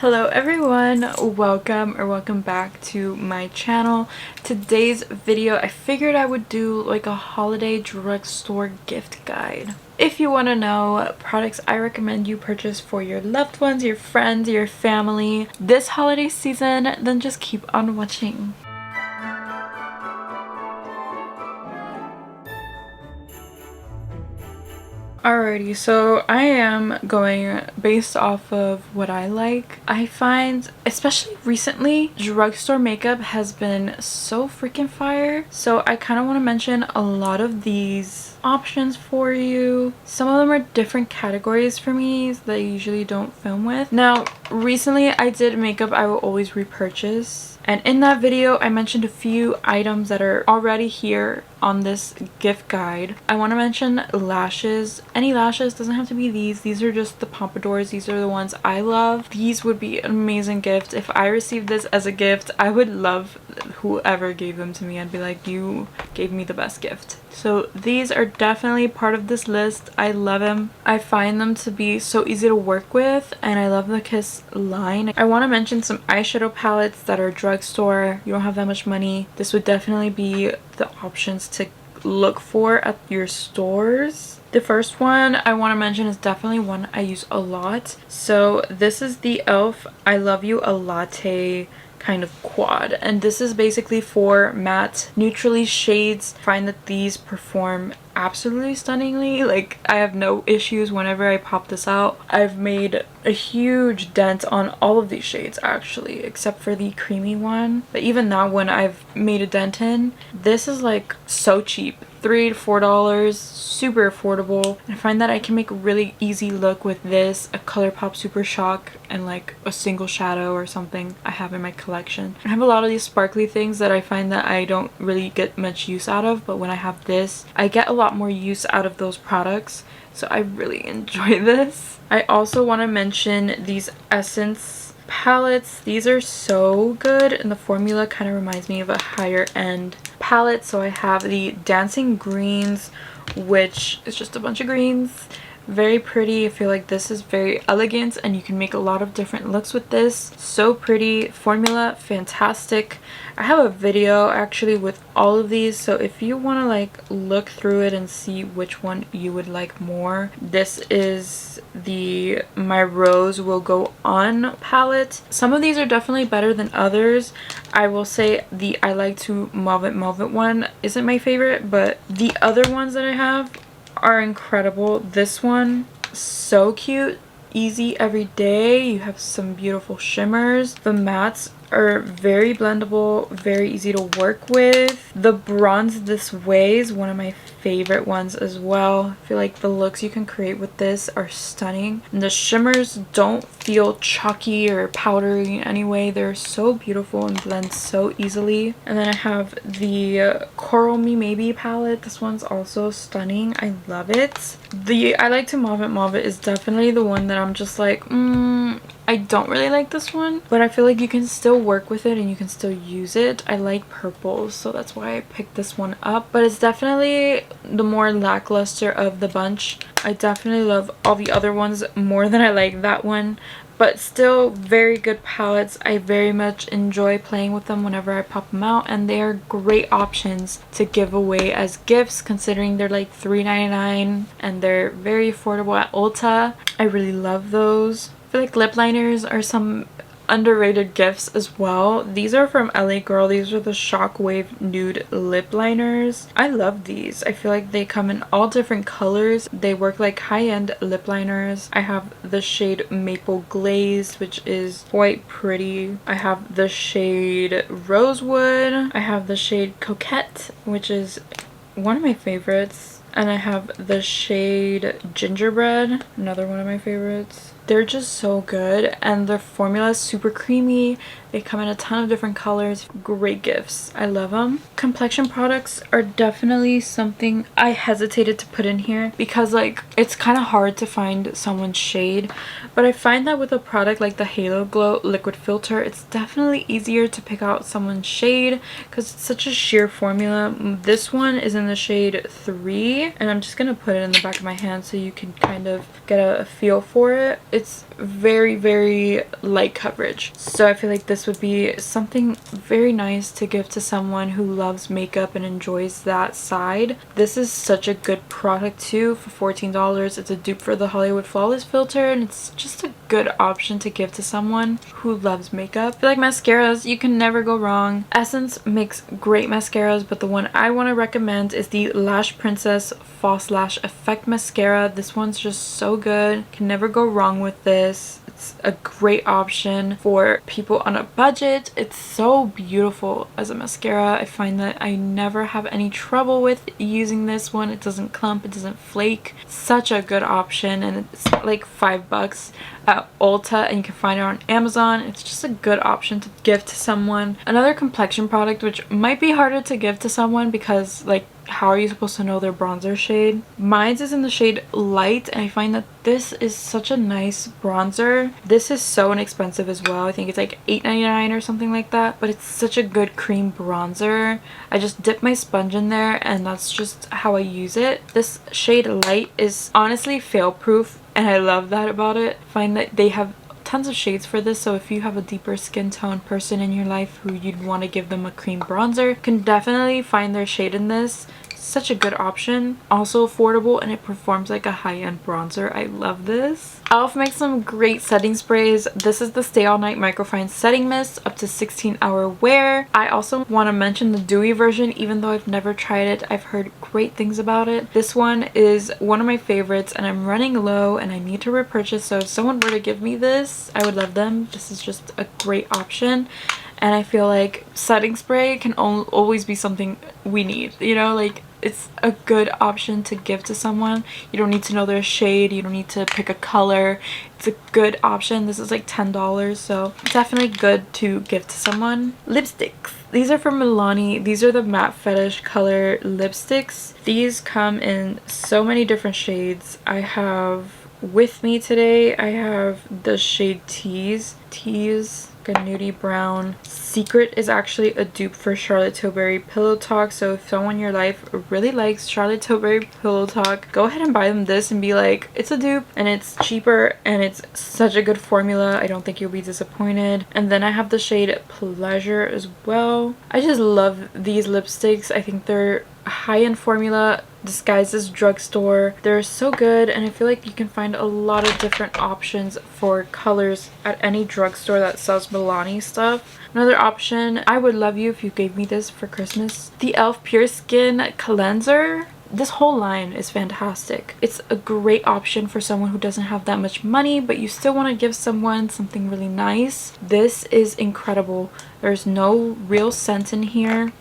Hello everyone, welcome back to my channel. Today's video, I figured I would do like a holiday drugstore gift guide. If you want to know products I recommend you purchase for your loved ones, your friends, your family this holiday season, then just keep on watching. Alrighty, so I am going based off of what I like. I find, especially recently, drugstore makeup has been so freaking fire. So I kind of want to mention a lot of these options for you. Some of them are different categories for me that I usually don't film with. Now, recently I did makeup I will always repurchase. And in that video, I mentioned a few items that are already here on this gift guide. I want to mention lashes. Any lashes, doesn't have to be these. These are just the Pompadours. These are the ones I love. These would be an amazing gift. If I received this as a gift, I would love whoever gave them to me. I'd be like, you gave me the best gift. So these are definitely part of this list. I love them. I find them to be so easy to work with, and I love the Kiss line. I want to mention some eyeshadow palettes that are drugstore. You don't have that much money. This would definitely be the options to look for at your stores. The first one I want to mention is definitely one I use a lot. So this is the e.l.f. I Love You a Latte kind of quad, and this is basically for matte neutrally shades. I find that these perform absolutely stunningly. Like, I have no issues whenever I pop this out. I've made a huge dent on all of these shades actually, except for the creamy one, but even that one I've made a dent in. This is like so cheap, $3 to $4, super affordable. I find that I can make a really easy look with this, a Colourpop Super Shock, and like a single shadow or something I have in my collection. I have a lot of these sparkly things that I find that I don't really get much use out of, but when I have this, I get a lot more use out of those products, so I really enjoy this. I also want to mention these Essence palettes. These are so good, and the formula kind of reminds me of a higher end palette. So I have the Dancing Greens, which is just a bunch of greens. Very pretty. I feel like this is very elegant and you can make a lot of different looks with this. So pretty. Formula fantastic. I have a video actually with all of these, so if you want to like look through it and see which one you would like more, this is the My Rose Will Go On palette. Some of these are definitely better than others. I will say the I Like to Mauve It one isn't my favorite, but the other ones that I have are incredible. This one, so cute, easy every day. You have some beautiful shimmers. The mattes are very blendable, very easy to work with. The Bronze This Way is one of my favorite ones as well. I feel like the looks you can create with this are stunning. And the shimmers don't feel chalky or powdery in any way. They're so beautiful and blend so easily. And then I have the Coral Me Maybe palette. This one's also stunning. I love it. The I Like to Mauve It is definitely the one that I'm just like, I don't really like this one, but I feel like you can still work with it and you can still use it. I like purples, so that's why I picked this one up, but it's definitely the more lackluster of the bunch. I definitely love all the other ones more than I like that one, but still very good palettes. I very much enjoy playing with them whenever I pop them out, and they are great options to give away as gifts considering they're like $3.99 and they're very affordable at Ulta. I really love those. I feel like lip liners are some underrated gifts as well. These are from LA Girl. These are the Shockwave Nude Lip Liners. I love these. I feel like they come in all different colors. They work like high-end lip liners. I have the shade Maple Glaze, which is quite pretty. I have the shade Rosewood. I have the shade Coquette, which is one of my favorites. And I have the shade Gingerbread, another one of my favorites. They're just so good, and their formula is super creamy. They come in a ton of different colors. Great gifts. I love them. Complexion products are definitely something I hesitated to put in here because like it's kind of hard to find someone's shade, but I find that with a product like the Halo Glow liquid filter, it's definitely easier to pick out someone's shade because it's such a sheer formula. This one is in the shade 3, and I'm just gonna put it in the back of my hand so you can kind of get a feel for it. it's very light coverage. So I feel like this would be something very nice to give to someone who loves makeup and enjoys that side. This is such a good product too for $14. It's a dupe for the Hollywood Flawless filter, and it's just a good option to give to someone who loves makeup. I feel like mascaras, you can never go wrong. Essence makes great mascaras, but the one I want to recommend is the Lash Princess False Lash Effect Mascara. This one's just so good. Can never go wrong with this. It's a great option for people on a budget. It's so beautiful as a mascara. I find that I never have any trouble with using this one. It doesn't clump, it doesn't flake. Such a good option, and it's like $5 at Ulta, and you can find it on Amazon. It's just a good option to give to someone. Another complexion product, which might be harder to give to someone because, like, how are you supposed to know their bronzer shade? Mine is in the shade Light, and I find that this is such a nice bronzer. This is so inexpensive as well. I think it's like $8.99 or something like that, but it's such a good cream bronzer. I just dip my sponge in there, and that's just how I use it. This shade Light is honestly fail proof, and I love that about it. I find that they have tons of shades for this, so if you have a deeper skin tone person in your life who you'd want to give them a cream bronzer, you can definitely find their shade in this. Such a good option, also affordable, and it performs like a high-end bronzer. I love this. e.l.f. makes some great setting sprays. This is the Stay All Night Microfine Setting Mist, up to 16-hour wear. I also want to mention the dewy version, even though I've never tried it. I've heard great things about it. This one is one of my favorites, and I'm running low and I need to repurchase, so if someone were to give me this, I would love them. This is just a great option. And I feel like setting spray can always be something we need, you know, like it's a good option to give to someone. You don't need to know their shade, you don't need to pick a color. It's a good option. This is like $10, so definitely good to give to someone. Lipsticks. These are from Milani. These are the Matte Fetish color lipsticks. These come in so many different shades. I have with me today, I have the shade Tease, a nudie brown. Secret is actually a dupe for Charlotte Tilbury Pillow Talk, so if someone in your life really likes Charlotte Tilbury Pillow Talk, go ahead and buy them this and be like, it's a dupe and it's cheaper and it's such a good formula. I don't think you'll be disappointed. And then I have the shade Pleasure as well. I just love these lipsticks. I think they're high-end formula disguised as drugstore. They're so good, and I feel like you can find a lot of different options for colors at any drugstore that sells Milani stuff. Another option, I would love you if you gave me this for Christmas. The e.l.f. Pure Skin Cleanser. This whole line is fantastic. It's a great option for someone who doesn't have that much money, but you still want to give someone something really nice. This is incredible. There's no real scent in here.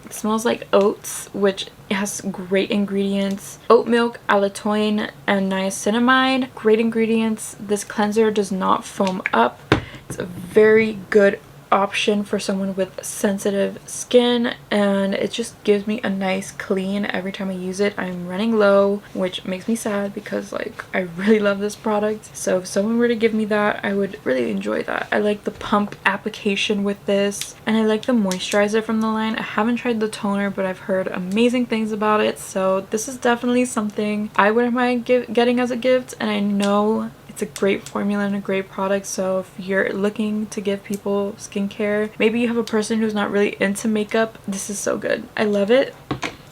It smells like oats, which has great ingredients. Oat milk, allantoin, and niacinamide. Great ingredients. This cleanser does not foam up. It's a very good option for someone with sensitive skin, and it just gives me a nice clean every time I use it. I'm running low, which makes me sad because like I really love this product, so if someone were to give me that, I would really enjoy that. I like the pump application with this, and I like the moisturizer from the line. I haven't tried the toner, but I've heard amazing things about it, so this is definitely something I wouldn't mind getting as a gift, and I know it's a great formula and a great product. So if you're looking to give people skincare, maybe you have a person who's not really into makeup, this is so good. I love it.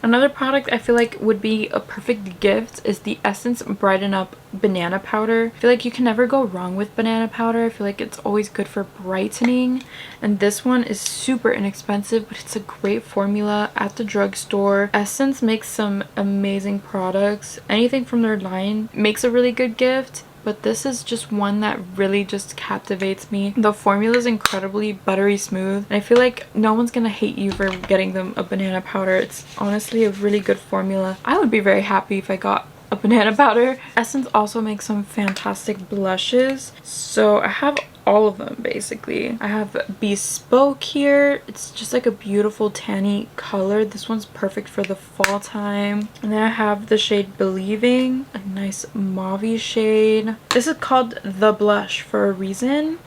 Another product I feel like would be a perfect gift is the Essence Brighten Up Banana Powder. I feel like you can never go wrong with banana powder. I feel like it's always good for brightening, and this one is super inexpensive, but it's a great formula at the drugstore. Essence makes some amazing products. Anything from their line makes a really good gift, but this is just one that really just captivates me. The formula is incredibly buttery smooth, and I feel like no one's gonna hate you for getting them a banana powder. It's honestly a really good formula. I would be very happy if I got a banana powder. Essence also makes some fantastic blushes, so I have all of them basically. I have Bespoke here. It's just like a beautiful tanny color. This one's perfect for the fall time. And then I have the shade Believing, a nice mauve shade. This is called The Blush for a reason.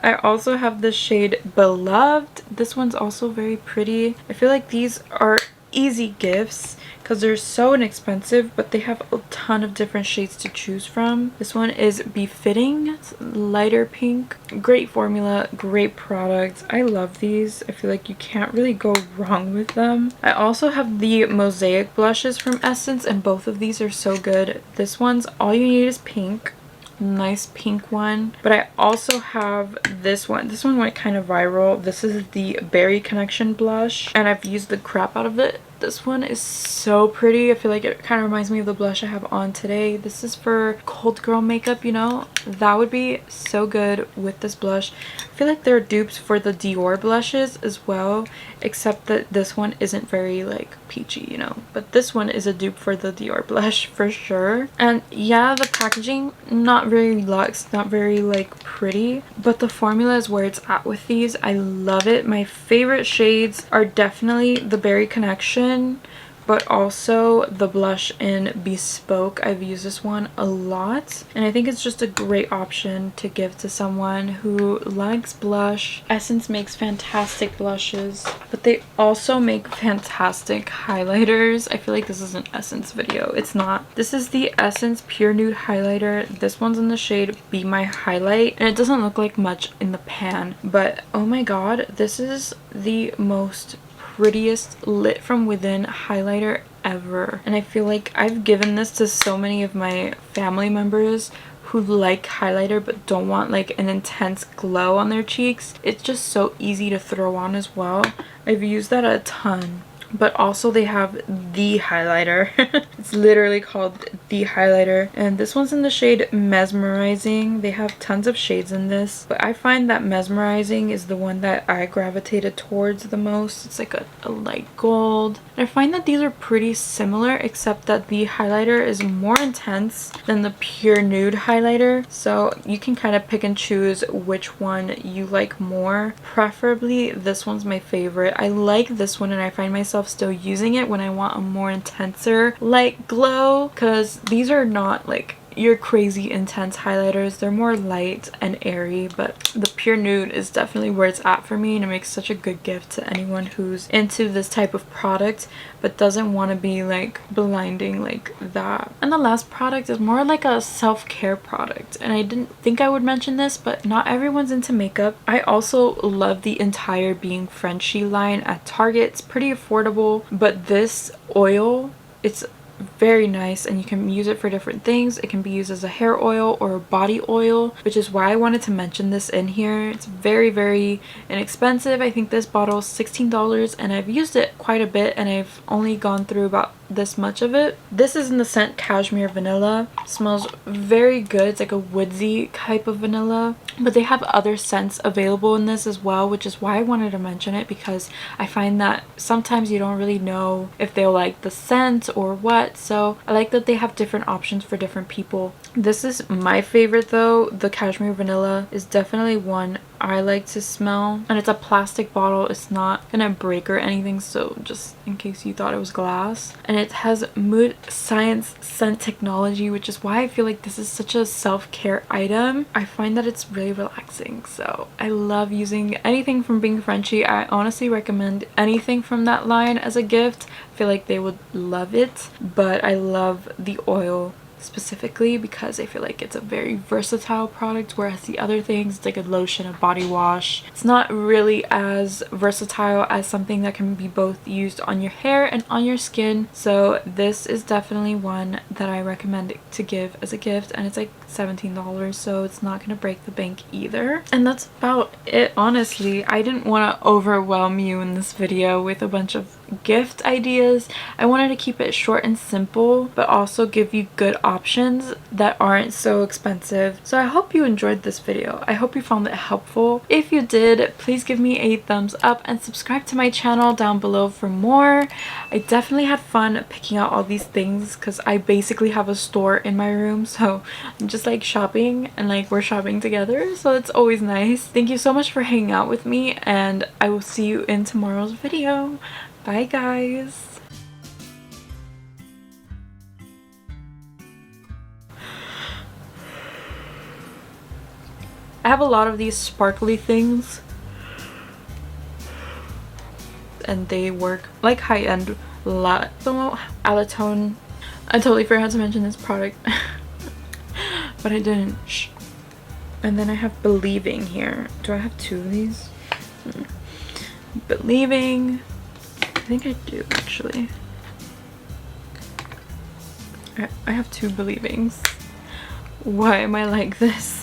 I also have the shade Beloved. This one's also very pretty. I feel like these are easy gifts because they're so inexpensive, but they have a ton of different shades to choose from. This one is Befitting. It's lighter pink. Great formula, great product. I love these. I feel like you can't really go wrong with them. I also have the Mosaic blushes from Essence, and both of these are so good. This one's all you need is pink. Nice pink one. But I also have this one went kind of viral. This is the Berry Connection blush, and I've used the crap out of it. This one is so pretty. I feel like it kind of reminds me of the blush I have on today. This is for cold girl makeup, you know? That would be so good with this blush. I feel like they're dupes for the Dior blushes as well, except that this one isn't very like peachy, you know? But this one is a dupe for the Dior blush for sure. And yeah, the packaging, not very luxe, not very like pretty, but the formula is where it's at with these. I love it. My favorite shades are definitely the Berry Connection, but also the blush in Bespoke. I've used this one a lot, and I think it's just a great option to give to someone who likes blush. Essence makes fantastic blushes, but they also make fantastic highlighters. I feel like this is an Essence video. It's not. This is the Essence Pure Nude Highlighter. This one's in the shade Be My Highlight, and it doesn't look like much in the pan, but oh my god, this is the most prettiest lit from within highlighter ever. And I feel like I've given this to so many of my family members who like highlighter but don't want like an intense glow on their cheeks. It's just so easy to throw on as well. I've used that a ton. But also they have the highlighter. It's literally called the highlighter, and this one's in the shade Mesmerizing. They have tons of shades in this, but I find that Mesmerizing is the one that I gravitated towards the most. It's like a light gold. And I find that these are pretty similar, except that the highlighter is more intense than the Pure Nude highlighter, so you can kind of pick and choose which one you like more. Preferably this one's my favorite. I like this one, and I find myself still using it when I want a more intenser light glow, because these are not like your crazy intense highlighters. They're more light and airy, but the Pure Nude is definitely where it's at for me, and it makes such a good gift to anyone who's into this type of product but doesn't want to be like blinding like that. And the last product is more like a self-care product, and I didn't think I would mention this, but not everyone's into makeup. I also love the entire Being Frenchie line at Target. It's pretty affordable, but this oil, it's very nice, and you can use it for different things. It can be used as a hair oil or a body oil, which is why I wanted to mention this in here. It's very, very inexpensive. I think this bottle is $16, and I've used it quite a bit, and I've only gone through about this much of it. This is in the scent Cashmere Vanilla. It smells very good. It's like a woodsy type of vanilla, but they have other scents available in this as well, which is why I wanted to mention it, because I find that sometimes you don't really know if they'll like the scent or what, so I like that they have different options for different people. This is my favorite though. The Cashmere Vanilla is definitely one I like to smell, and it's a plastic bottle. It's not gonna break or anything, so just in case you thought it was glass. And it has Mood Science scent technology, which is why I feel like this is such a self-care item. I find that it's really relaxing, so I love using anything from Being Frenchie. I honestly recommend anything from that line as a gift. I feel like they would love it, but I love the oil specifically because I feel like it's a very versatile product, whereas the other things, it's like a lotion, a body wash, it's not really as versatile as something that can be both used on your hair and on your skin. So this is definitely one that I recommend to give as a gift, and it's like $17, so it's not gonna break the bank either. And that's about it, honestly. I didn't want to overwhelm you in this video with a bunch of gift ideas. I wanted to keep it short and simple, but also give you good options that aren't so expensive. So I hope you enjoyed this video. I hope you found it helpful. If you did, please give me a thumbs up and subscribe to my channel down below for more. I definitely had fun picking out all these things because I basically have a store in my room, so I'm just like shopping, and like we're shopping together, so it's always nice. Thank you so much for hanging out with me, and I will see you in tomorrow's video. Bye guys. I have a lot of these sparkly things, and they work like high-end Alatone. I totally forgot to mention this product. But I didn't. Shh. And then I have Believing here. Do I have two of these? Believing. I think I do actually. I have two Believings. Why am I like this?